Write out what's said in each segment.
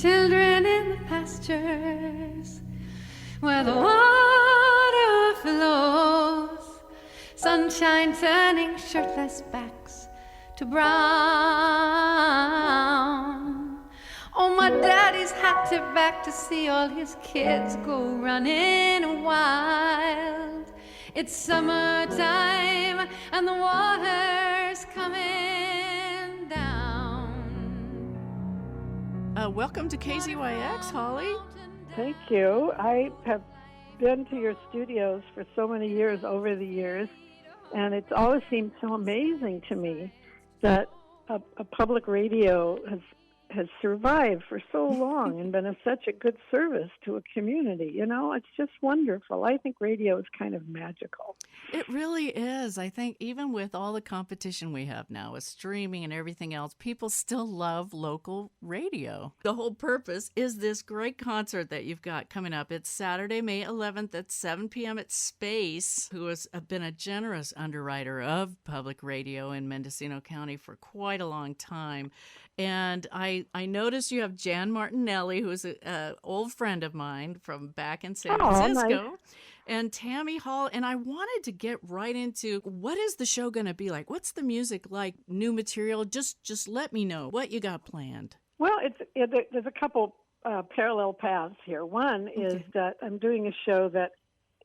children in the pastures where the water flows, sunshine turning shirtless backs to brown. Oh, my daddy's had to back to see all his kids go running wild. It's summertime and the water's coming down. Welcome to KZYX, Holly. Thank you. I have been to your studios for so many years over the years, and it's always seemed so amazing to me that a public radio has survived for so long and been of such a good service to a community. You know, it's just wonderful. I think radio is kind of magical. It really is. I think even with all the competition we have now with streaming and everything else, people still love local radio. The whole purpose is this great concert that you've got coming up. It's Saturday, May 11th at 7 p.m. at Space, who has been a generous underwriter of public radio in Mendocino County for quite a long time. And I noticed you have Jan Martinelli, who's an old friend of mine from back in San Francisco, nice. And Tammy Hall. And I wanted to get right into what is the show going to be like? What's the music like? New material? Just let me know what you got planned. Well, there's a couple parallel paths here. One is that I'm doing a show that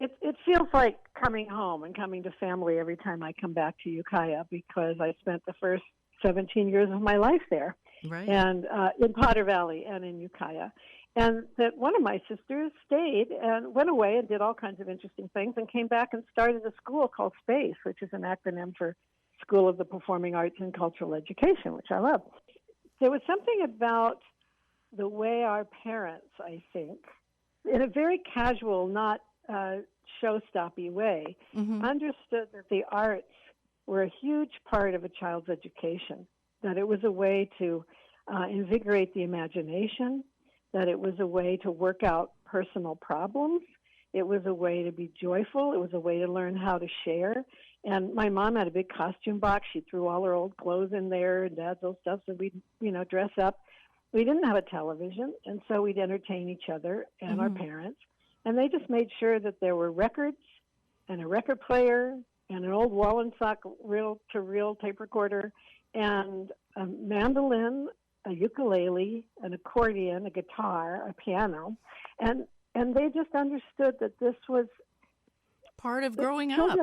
it feels like coming home and coming to family every time I come back to Ukiah, because I spent the first 17 years of my life there, right? And in Potter Valley and in Ukiah. And that one of my sisters stayed and went away and did all kinds of interesting things and came back and started a school called SPACE, which is an acronym for School of the Performing Arts and Cultural Education, which I love. There was something about the way our parents, I think, in a very casual, not show-stoppy way, understood that the arts were a huge part of a child's education, that it was a way to invigorate the imagination, that it was a way to work out personal problems, it was a way to be joyful, it was a way to learn how to share. And my mom had a big costume box. She threw all her old clothes in there and dad's old stuff, so we'd, dress up. We didn't have a television, and so we'd entertain each other and our parents. And they just made sure that there were records and a record player and an old Wallenstock reel-to-reel tape recorder, and a mandolin, a ukulele, an accordion, a guitar, a piano, and they just understood that this was part of growing up.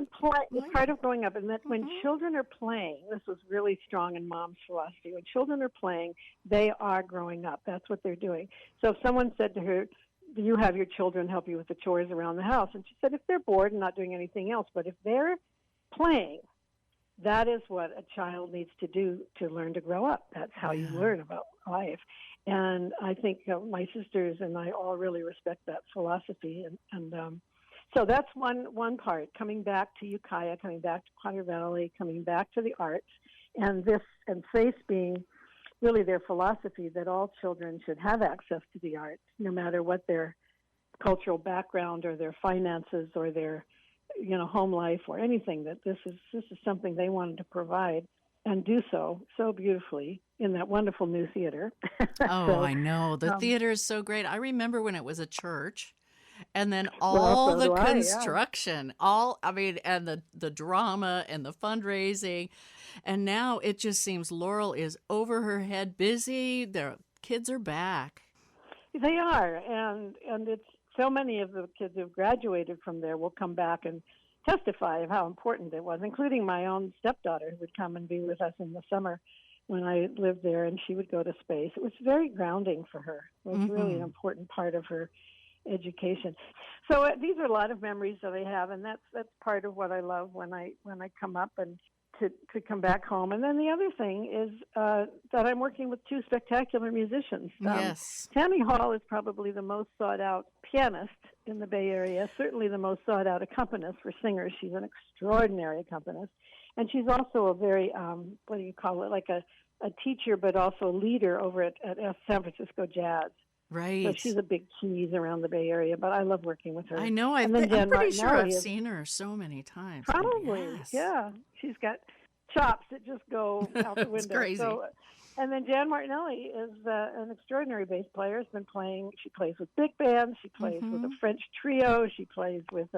Part of growing up, and that when children are playing, this was really strong in Mom's philosophy. When children are playing, they are growing up. That's what they're doing. So if someone said to her, "Do you have your children help you with the chores around the house?" And she said, "If they're bored and not doing anything else, but if they're playing, that is what a child needs to do to learn to grow up. That's how you learn about life." And I think my sisters and I all really respect that philosophy. And so that's one part, coming back to Ukiah, coming back to Potter Valley, coming back to the arts, and FACE being really their philosophy that all children should have access to the arts, no matter what their cultural background or their finances or their home life or anything, that this is something they wanted to provide and do so beautifully in that wonderful new theater. I know. The theater is so great. I remember when it was a church, and then all the construction, and the drama and the fundraising. And now it just seems Laurel is over her head busy. Their kids are back. They are. And it's so many of the kids who've graduated from there will come back and testify of how important it was, including my own stepdaughter, who would come and be with us in the summer when I lived there, and she would go to SPACE. It was very grounding for her. It was really an important part of her education. So these are a lot of memories that I have, and that's part of what I love when I come up and to come back home. And then the other thing is that I'm working with two spectacular musicians. Yes. Tammy Hall is probably the most sought-out pianist in the Bay Area, certainly the most sought-out accompanist for singers. She's an extraordinary accompanist. And she's also a very, like a teacher, but also a leader over at San Francisco Jazz. Right. So she's a big cheese around the Bay Area, but I love working with her. I know. I'm pretty sure I've seen her so many times. Probably, yes. yeah. She's got chops that just go out the window. It's crazy. So, and then Jan Martinelli is an extraordinary bass player. Has been playing. She plays with big bands. She plays with a French trio. She plays with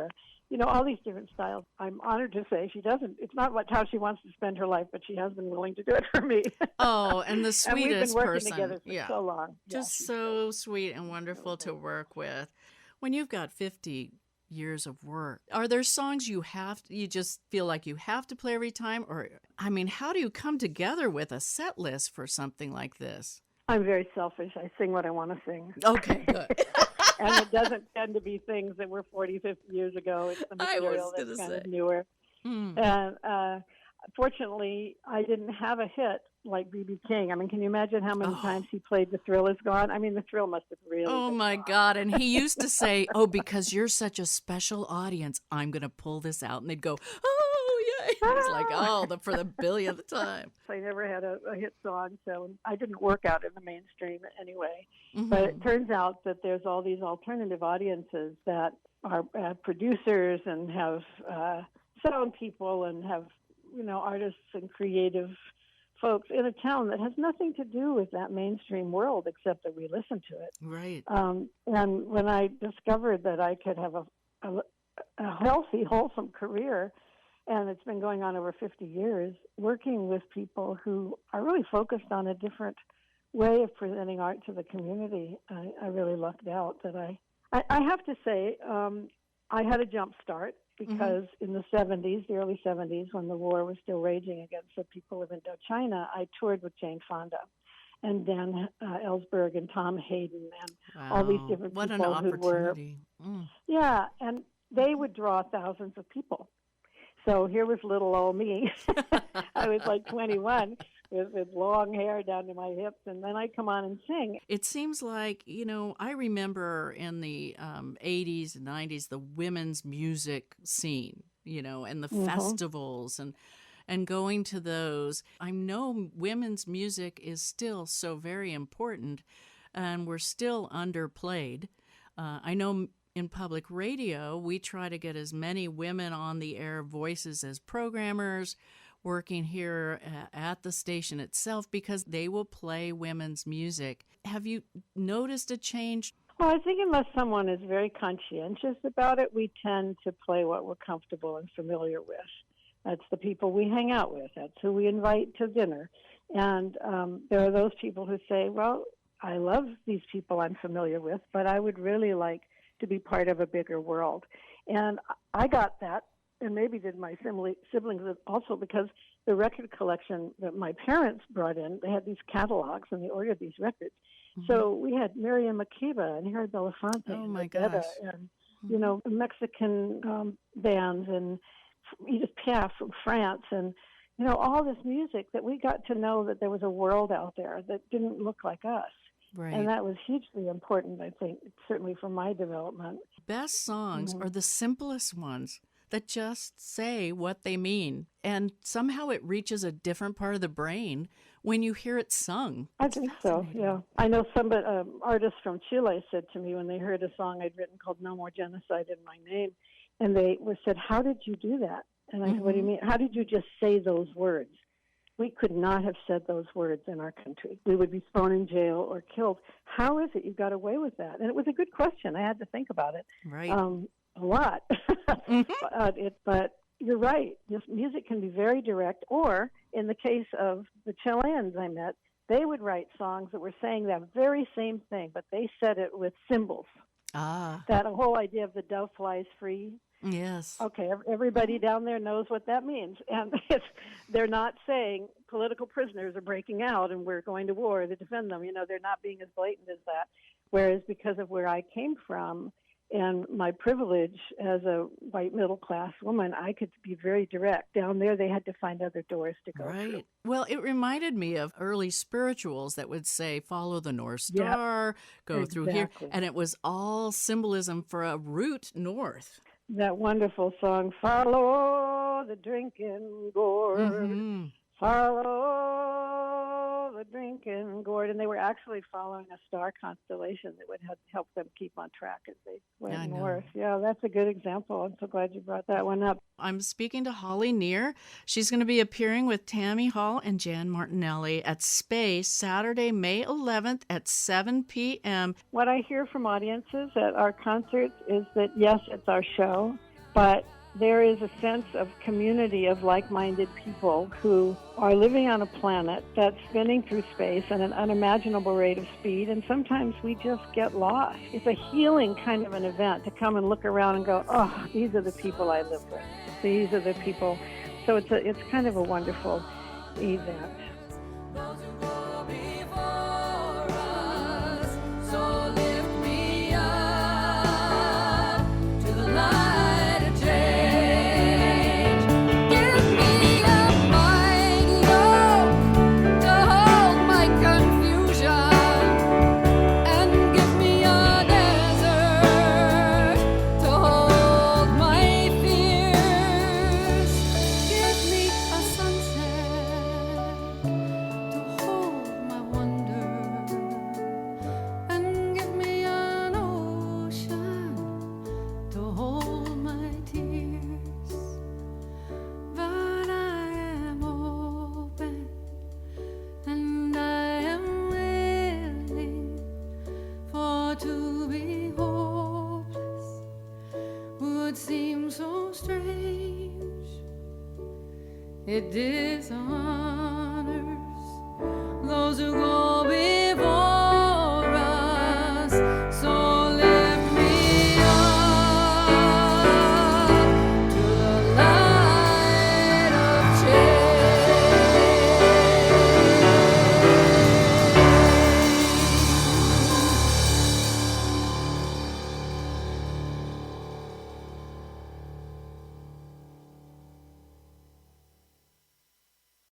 all these different styles. I'm honored to say she doesn't. It's not how she wants to spend her life, but she has been willing to do it for me. Oh, and the sweetest and we've been working person. together for so long. Just so sweet and wonderful to work with. When you've got 50 years of work, are there songs you just feel like you have to play every time? Or, I mean, how do you come together with a set list for something like this? I'm very selfish. I sing what I want to sing. Okay, good. And it doesn't tend to be things that were 40, 50 years ago. It's the material that's kind of newer. And fortunately, I didn't have a hit like B.B. King. I mean, can you imagine how many times he played The Thrill Is Gone? I mean, The Thrill must have really been my gone. God. And he used to say, because you're such a special audience, I'm going to pull this out. And they'd go, oh, yeah. And it's like, for the billionth time. I never had a hit song, so I didn't work out in the mainstream anyway. But it turns out that there's all these alternative audiences that are producers and have sound people and have, artists and creative folks in a town that has nothing to do with that mainstream world except that we listen to it. Right. And when I discovered that I could have a healthy, wholesome career, and it's been going on over 50 years, working with people who are really focused on a different way of presenting art to the community, I really lucked out that I have to say, I had a jump start because in the 70s, the early 70s, when the war was still raging against the people of Indochina, I toured with Jane Fonda and Dan Ellsberg and Tom Hayden and all these different people who were, and they would draw thousands of people. So here was little old me. I was like 21 with long hair down to my hips, and then I'd come on and sing. It seems like, I remember in the 80s and 90s, the women's music scene, and the festivals and going to those. I know women's music is still so very important, and we're still underplayed. I know in public radio, we try to get as many women on the air voices as programmers working here at the station itself because they will play women's music. Have you noticed a change? Well, I think unless someone is very conscientious about it, we tend to play what we're comfortable and familiar with. That's the people we hang out with. That's who we invite to dinner. And there are those people who say, well, I love these people I'm familiar with, but I would really like to be part of a bigger world. And I got that, and maybe did my siblings also, because the record collection that my parents brought in, they had these catalogs and they ordered these records. So we had Miriam Makeba and Harry Belafonte and Odetta and, Mexican bands and Edith Piaf from France and, all this music that we got to know that there was a world out there that didn't look like us. Right. And that was hugely important, I think, certainly for my development. Best songs are the simplest ones that just say what they mean. And somehow it reaches a different part of the brain when you hear it sung. I think so, yeah. I know some artists from Chile said to me when they heard a song I'd written called No More Genocide in My Name, and they said, how did you do that? And I said, what do you mean? How did you just say those words? We could not have said those words in our country. We would be thrown in jail or killed. How is it you got away with that? And it was a good question. I had to think about it a lot. But you're right. Just music can be very direct. Or in the case of the Chileans I met, they would write songs that were saying that very same thing, but they said it with symbols. That whole idea of the dove flies free. Yes. Okay, everybody down there knows what that means. And they're not saying political prisoners are breaking out and we're going to war to defend them. They're not being as blatant as that. Whereas because of where I came from and my privilege as a white middle-class woman, I could be very direct. Down there, they had to find other doors to go through. Well, it reminded me of early spirituals that would say, follow the North Star, go through here. And it was all symbolism for a route north. That wonderful song, follow the drinking gourd, follow the drinking and gourd, and they were actually following a star constellation that would help them keep on track as they went I know. north. Yeah, that's a good example. I'm so glad you brought that one up. I'm speaking to Holly Neer. She's going to be appearing with Tammy Hall and Jan Martinelli at Space Saturday, May 11th at 7 p.m. What I hear from audiences at our concerts is that, yes, it's our show, but there is a sense of community of like-minded people who are living on a planet that's spinning through space at an unimaginable rate of speed, and sometimes we just get lost. It's a healing kind of an event to come and look around and go, oh, these are the people I live with. These are the people. So it's kind of a wonderful event. It disarms